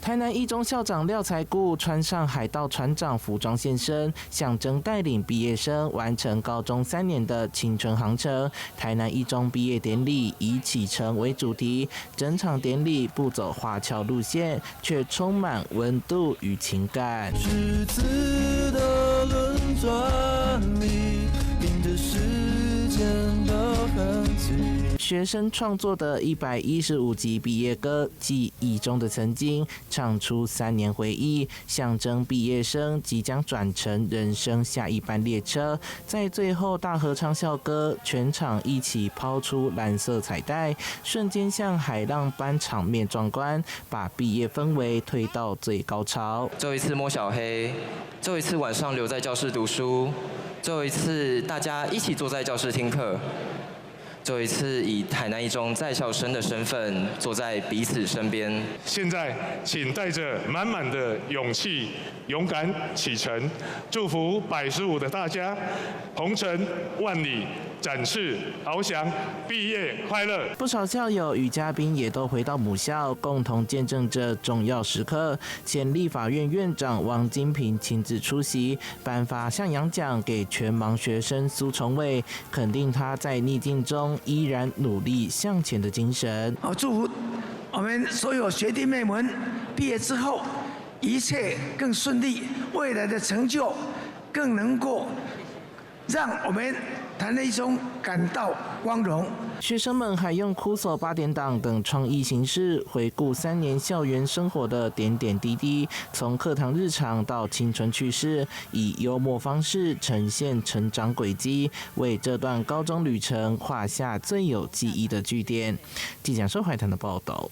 台南一中校長廖才固穿上海盜船長服裝現身，象徵帶領畢業生完成高中3年的青春航程。台南一中畢業典禮以啟程為主題，整場典禮不走花俏路線，卻充滿溫度與情感。十字的輪轉裡，印着時間的痕跡。學生創作的115集畢業歌，記憶中的曾經，唱出3年回憶，象徵畢業生即將轉乘人生下一班列車。在最後大合唱校歌，全場一起拋出藍色彩帶，瞬間像海浪般場面壯觀，把畢業氛圍推到最高潮。最後一次摸小黑，最後一次晚上留在教室讀書，最後一次大家一起坐在教室聽課。最後一次以台南一中在校生的身份坐在彼此身邊。現在，請帶着滿滿的勇氣，勇敢啟程，祝福115的大家，鵬程萬里，展翅翱翔，畢業快樂。不少校友與嘉賓也都回到母校，共同見證這重要時刻。前立法院院長王金平親自出席，頒發向陽獎給全盲學生蘇崇偉，肯定他在逆境中依然努力向前的精神。祝福我們所有學弟妹們畢業之後一切更順利，未來的成就更能夠讓我們台南一中感到光榮。學生們還用酷手8點檔等創意形式回顧3年校園生活的點點滴滴，從課堂日常到青春趣事，以幽默方式呈現成長軌跡，為這段高中旅程畫下最有記憶的句點。記者收懷談的報道。